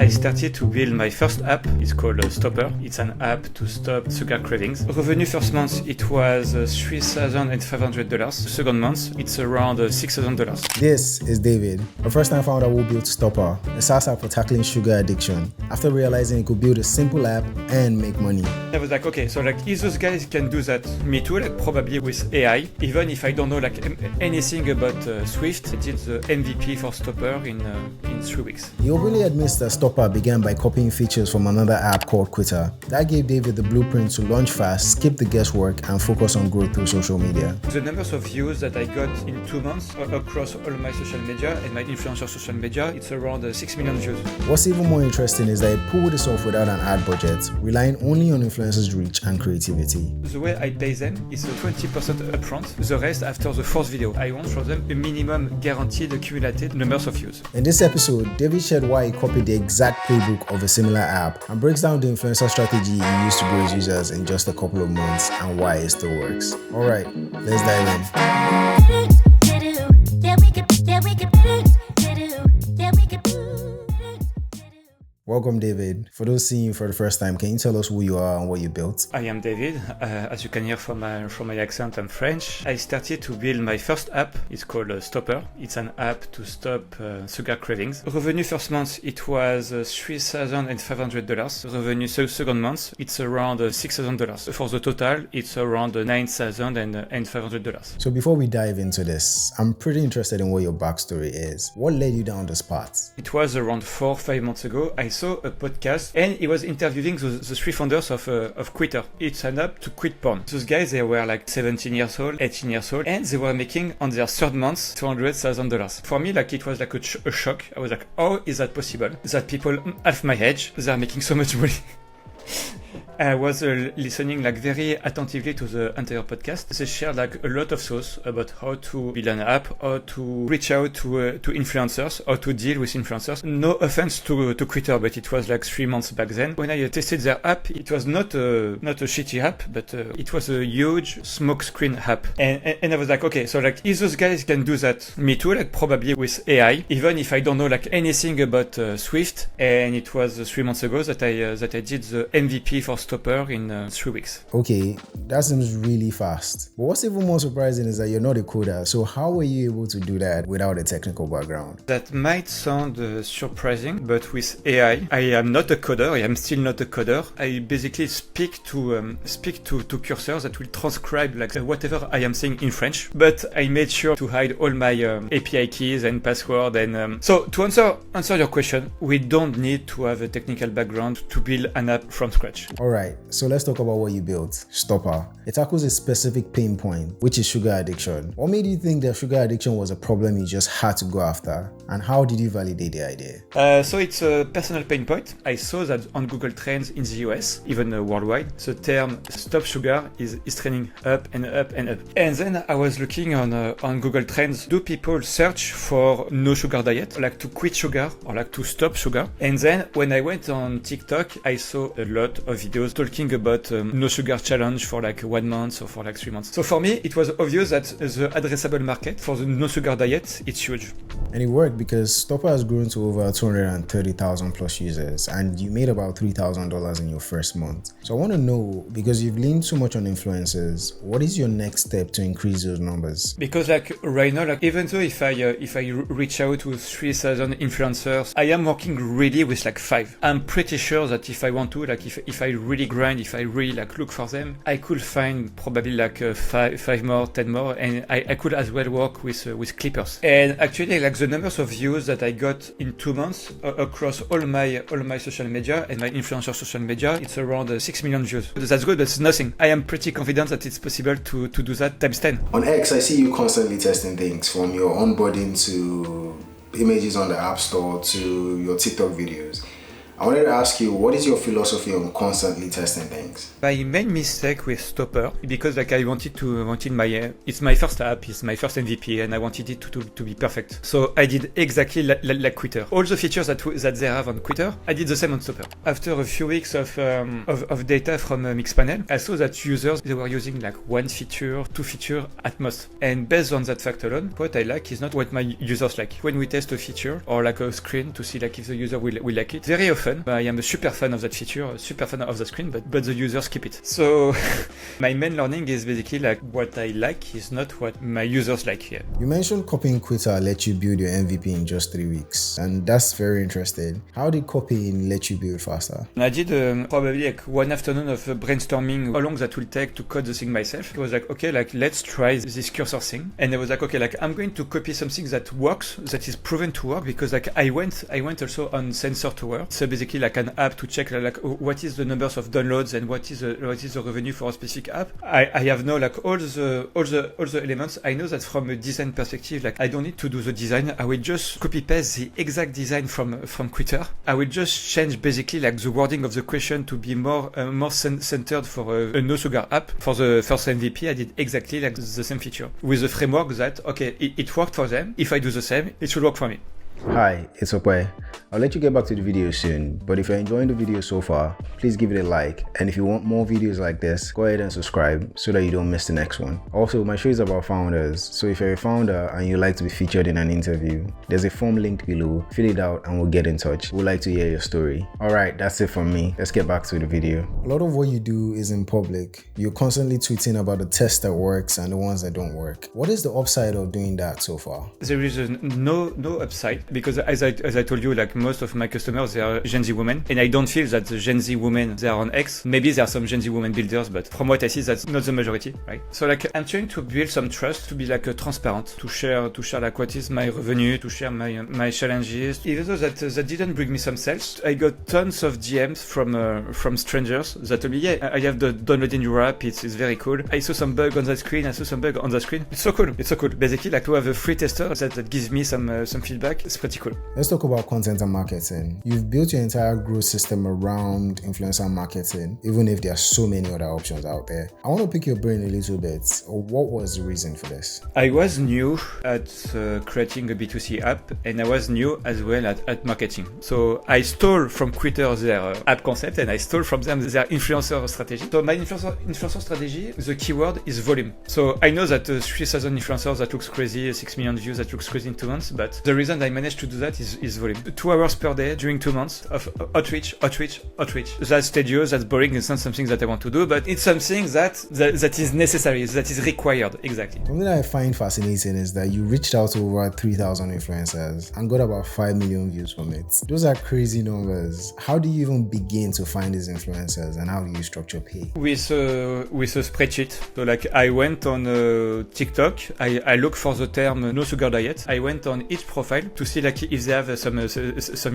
I started to build my first app. It's called STOPPR. It's an app to stop sugar cravings. Revenue first month, it was $3,500. Second month, it's around $6,000. This is David, a first-time founder who built STOPPR, a SaaS app for tackling sugar addiction, after realizing he could build a simple app and make money. I was like, okay, so like if those guys can do that, me too, like probably with AI, even if I don't know like anything about Swift. I did the MVP for STOPPR in 3 weeks. He openly admits that STOPPR began by copying features from another app called Quitter. That gave David the blueprint to launch fast, skip the guesswork, and focus on growth through social media. The numbers of views that I got in 2 months across all my social media and my influencer social media, it's around 6 million views. What's even more interesting is that he pulled this off without an ad budget, relying only on influencers' reach and creativity. The way I pay them is 20% upfront, the rest after the fourth video. I want from them a minimum guaranteed accumulated numbers of views. In this episode, David shared why he copied the exact playbook of a similar app and breaks down the influencer strategy he used to grow his users in just a couple of months and why it still works. Alright, let's dive in. Welcome, David. For those seeing you for the first time, can you tell us who you are and what you built? I am David. As you can hear from my accent, I'm French. I started to build my first app. It's called STOPPR. It's an app to stop sugar cravings. Revenue first month, it was $3,500. Revenue second month, it's around $6,000. For the total, it's around $9,500. So before we dive into this, I'm pretty interested in what your backstory is. What led you down this path? It was around 4 or 5 months ago. I saw a podcast and he was interviewing the 3 founders of Quitter. It's an app to quit porn. Those guys, they were like 17 years old, 18 years old, and they were making on their third month $200,000. For me, like it was like a shock. I was like, how is that possible? That people half my age, they are making so much money. I was listening like very attentively to the entire podcast. They shared like a lot of thoughts about how to build an app, how to reach out to influencers, how to deal with influencers. No offense to Quitter, but it was like 3 months back then. When I tested their app, it was not a shitty app, but it was a huge smokescreen app. And I was like, okay, so like if those guys can do that, me too, like probably with AI, even if I don't know like anything about Swift. And it was 3 months ago that I did the MVP for STOPPR in 3 weeks. Okay, that seems really fast. But what's even more surprising is that you're not a coder. So how were you able to do that without a technical background? That might sound surprising, but with AI, I am not a coder. I am still not a coder. I basically speak to cursors that will transcribe like whatever I am saying in French. But I made sure to hide all my API keys and password. And so to answer your question, we don't need to have a technical background to build an app from scratch. All right, so let's talk about what you built, STOPPR. It tackles a specific pain point, which is sugar addiction. What made you think that sugar addiction was a problem you just had to go after? And how did you validate the idea? So it's a personal pain point. I saw that on Google Trends in the US, even worldwide, the term stop sugar is trending up and up and up. And then I was looking on Google Trends, do people search for no sugar diet, like to quit sugar or like to stop sugar? And then when I went on TikTok, I saw a lot of videos talking about no sugar challenge for like 1 month or for like 3 months. So for me, it was obvious that the addressable market for the no sugar diet, it's huge. And it worked because STOPPR has grown to over 230,000 plus users and you made about $3,000 in your first month. So I want to know, because you've leaned so much on influencers, what is your next step to increase those numbers? Because like right now, like even though if I reach out to 3,000 influencers, I am working really with like 5. I'm pretty sure that if I want to, like if I really grind, if I really like look for them, I could find probably like 5 more, 10 more, and I could as well work with clippers. And actually, like the numbers of views that I got in 2 months across all my social media and my influencer social media, it's around 6 million views. That's good, but it's nothing. I am pretty confident that it's possible to do that times 10. On X, I see you constantly testing things, from your onboarding to images on the App Store to your TikTok videos. I wanted to ask you, what is your philosophy on constantly testing things? My main mistake with STOPPR, because like I wanted my, it's my first app, it's my first MVP, and I wanted it to be perfect. So I did exactly like Quitter. All the features that they have on Quitter, I did the same on STOPPR. After a few weeks of data from Mixpanel, I saw that users, they were using like one feature, two features at most. And based on that fact alone, what I like is not what my users like. When we test a feature or like a screen to see like if the user will like it, very often I am a super fan of that feature, a super fan of the screen, but the users keep it. So my main learning is basically like what I like is not what my users like here. You mentioned copying Quitter let you build your MVP in just 3 weeks, and that's very interesting. How did copying let you build faster? I did probably like one afternoon of brainstorming how long that will take to code the thing myself. I was like, okay, like let's try this cursor thing, and I was like, okay, like I'm going to copy something that works, that is proven to work, because like I went also on Sensor Tower. So basically like an app to check like what is the numbers of downloads and what is the revenue for a specific app. I have now like all the elements. I know that from a design perspective, like I don't need to do the design. I will just copy paste the exact design from Quitter. I will just change basically like the wording of the question to be more centered for a no sugar app. For the first MVP, I did exactly like the same feature with the framework that okay, it worked for them. If I do the same, it should work for me. Hi, it's STOPPR. I'll let you get back to the video soon, but if you're enjoying the video so far, please give it a like, and if you want more videos like this, go ahead and subscribe so that you don't miss the next one. Also, my show is about founders, so if you're a founder and you'd like to be featured in an interview, there's a form linked below. Fill it out and we'll get in touch. We'd like to hear your story. Alright, that's it from me. Let's get back to the video. A lot of what you do is in public. You're constantly tweeting about the test that works and the ones that don't work. What is the upside of doing that so far? There is no upside, because as I told you, like most of my customers, they are Gen Z women, and I don't feel that the Gen Z women, they are on X. Maybe there are some Gen Z women builders, but from what I see, that's not the majority, right? So like I'm trying to build some trust, to be like transparent, to share like what is my revenue, to share my challenges. Even though that didn't bring me some sales, I got tons of DMs from strangers that told me, yeah, I have downloading your app, it's very cool. I saw some bug on that screen, It's so cool. Basically, like to have a free tester that gives me some feedback, it's pretty cool. Let's talk about content and marketing. You've built your entire growth system around influencer marketing, even if there are so many other options out there. I want to pick your brain a little bit. What was the reason for this? I was new at creating a B2C app, and I was new as well at marketing. So I stole from Quitter their app concept, and I stole from them their influencer strategy. So my influencer strategy, the keyword is volume. So I know that 3,000 influencers, that looks crazy, 6 million views, that looks crazy in 2 months, but the reason I managed to do that is volume. 2 hours per day during 2 months of outreach. That's tedious, that's boring, it's not something that I want to do, but it's something that is necessary, that is required, exactly. Something that I find fascinating is that you reached out to over 3,000 influencers and got about 5 million views from it. Those are crazy numbers. How do you even begin to find these influencers, and how do you structure pay? With a spreadsheet. So like I went on TikTok, I look for the term no sugar diet. I went on each profile to see like if they have some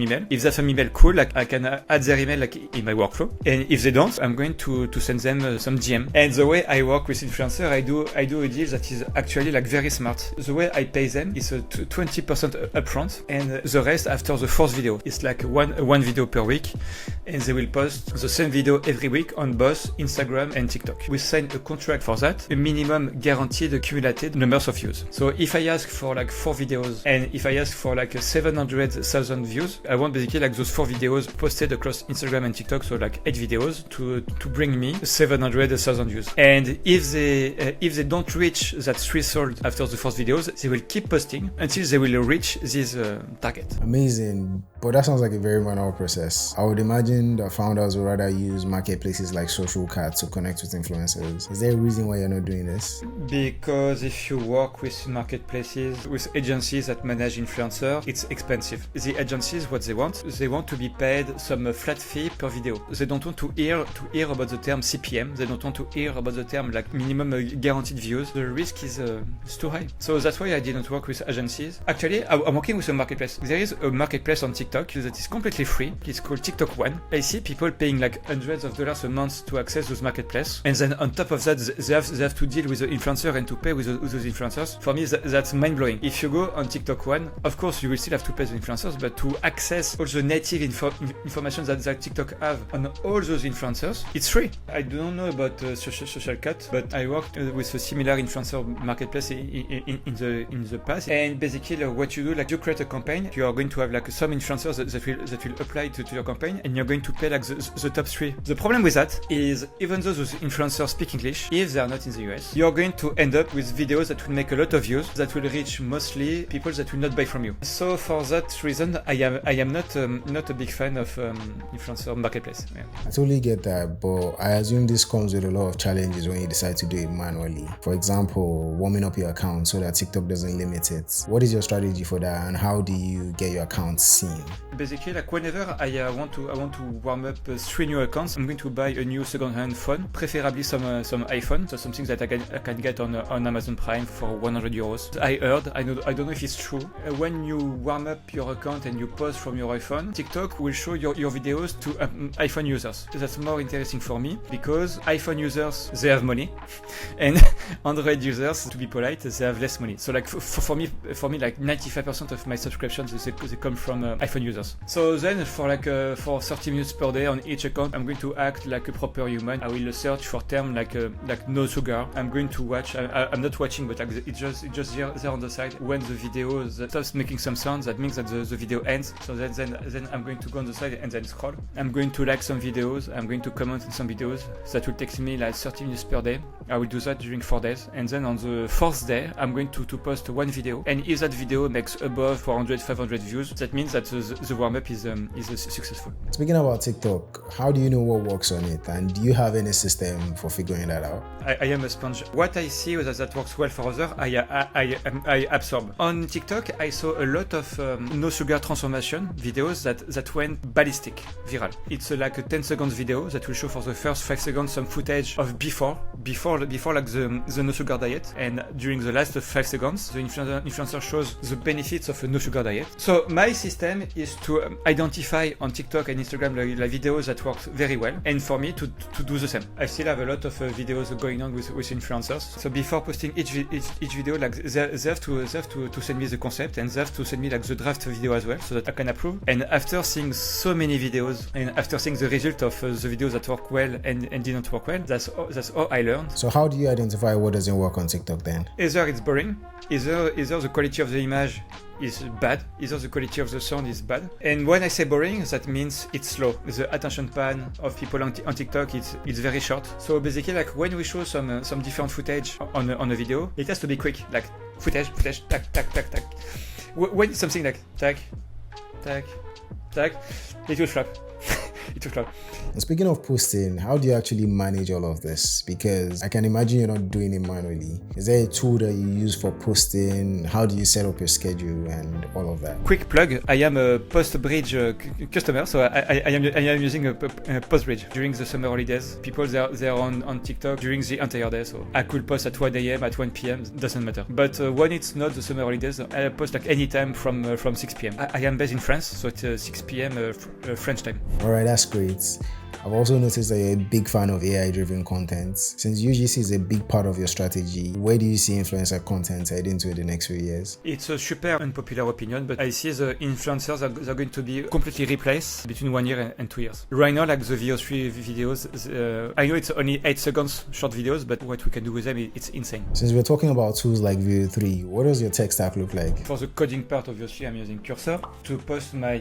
email. If there's some email, cool, like I can add their email like in my workflow. And if they don't, I'm going to send them some DM. And the way I work with influencer, I do a deal that is actually like very smart. The way I pay them is 20% upfront, and the rest after the fourth video. It's like one video per week, and they will post the same video every week on both Instagram and TikTok. We sign a contract for that, a minimum guaranteed accumulated numbers of views. So if I ask for like 4 videos, and if I ask for like 700,000 views, I want basically like those 4 videos posted across Instagram and TikTok, so like 8 videos to bring me 700,000 views. And if they don't reach that threshold after the first videos, they will keep posting until they will reach this target. Amazing, but that sounds like a very manual process. I would imagine that founders would rather use marketplaces like Social Cat to connect with influencers. Is there a reason why you're not doing this? Because if you work with marketplaces, with agencies that manage influencers, it's expensive. The agencies, what they want to be paid some flat fee per video. They don't want to hear about the term CPM. They don't want to hear about the term like minimum guaranteed views. The risk is too high. So that's why I didn't work with agencies. Actually, I'm working with a marketplace. There is a marketplace on TikTok TikTok that is completely free. It's called TikTok One. I see people paying like hundreds of dollars a month to access those marketplaces, and then on top of that, they have to deal with the influencer and to pay with those influencers. For me, that's mind blowing. If you go on TikTok One, of course you will still have to pay the influencers, but to access all the native information that TikTok have on all those influencers, it's free. I don't know about social cut, but I worked with a similar influencer marketplace in the past. And basically, what you do, like you create a campaign, you are going to have like some influencers that will apply to your campaign, and you're going to pay like the top 3. The problem with that is, even though those influencers speak English, if they are not in the US, you're going to end up with videos that will make a lot of views, that will reach mostly people that will not buy from you. So for that reason, I am not a big fan of influencer marketplace. Yeah. I totally get that, but I assume this comes with a lot of challenges when you decide to do it manually. For example, warming up your account so that TikTok doesn't limit it. What is your strategy for that, and how do you get your account seen? Basically, like whenever I want to warm up 3 new accounts, I'm going to buy a new second-hand phone, preferably some iPhone, so something that I can get on Amazon Prime for 100 euros. I heard, I don't know if it's true, when you warm up your account and you post from your iPhone, TikTok will show your videos to iPhone users. That's more interesting for me, because iPhone users, they have money, and Android users, to be polite, they have less money. So like for me, like 95% of my subscriptions they come from iPhone users. So then for 30 minutes per day on each account, I'm going to act like a proper human. I will search for terms like no sugar. I'm going to watch. I'm not watching, but like it's just there on the side. When the video stops making some sounds, that means that the video ends. So then I'm going to go on the side and then scroll. I'm going to like some videos. I'm going to comment on some videos. That will take me like 30 minutes per day. I will do that during 4 days, and then on the 4th day, I'm going to post one video. And if that video makes above 400, 500 views, that means that the warm-up is successful. Speaking about TikTok, how do you know what works on it, and do you have any system for figuring that out? I am a sponge. What I see that works well for others, I absorb. On TikTok, I saw a lot of no sugar transformation videos that went ballistic, viral. It's like a 10-second video that will show for the first 5 seconds some footage of before like the no sugar diet, and during the last 5 seconds, the influencer shows the benefits of a no sugar diet. So my system is to identify on TikTok and Instagram the videos that work very well, and for me to do the same. I still have a lot of videos going on with influencers. So before posting each video, like they have to send me the concept, and they have to send me like the draft video as well, so that I can approve. And after seeing so many videos, and after seeing the result of the videos that work well and didn't work well, that's all I learned. So how do you identify what doesn't work on TikTok then? Either it's boring, either the quality of the image is bad, either the quality of the sound is bad. And when I say boring, that means it's slow. The attention span of people on TikTok it's very short. So basically, like when we show some different footage on a video, it has to be quick, like footage, tack, tack, tack, tack. When something like tack, tack, tack, it will flop. It will flop. And speaking of posting, how do you actually manage all of this? Because I can imagine you're not doing it manually. Is there a tool that you use for posting? How do you set up your schedule and all of that? Quick plug, I am a PostBridge customer, so I am using a PostBridge during the summer holidays. People they are on TikTok during the entire day, so I could post at 1 a.m, at 1 p.m, doesn't matter. But when it's not the summer holidays, I post like any time from 6 p.m. I am based in France, so it's 6 p.m. French time. Alright, that's great. I've also noticed that you're a big fan of AI-driven content. Since UGC is a big part of your strategy, where do you see influencer content heading to the next few years? It's a super unpopular opinion, but I see the influencers are going to be completely replaced between 1 year and 2 years. Right now, like the VO3 videos, I know it's only 8 seconds short videos, but what we can do with them, it's insane. Since we're talking about tools like VO3, what does your tech stack look like? For the coding part, obviously, I'm using Cursor. To post my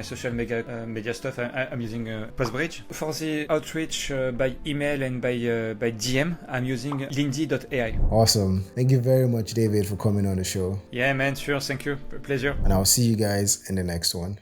social media stuff, I'm using PostBridge. For the outreach by email and by DM, I'm using Lindy.ai. Awesome. Thank you very much, David, for coming on the show. Yeah, man, sure. Thank you. Pleasure. And I'll see you guys in the next one.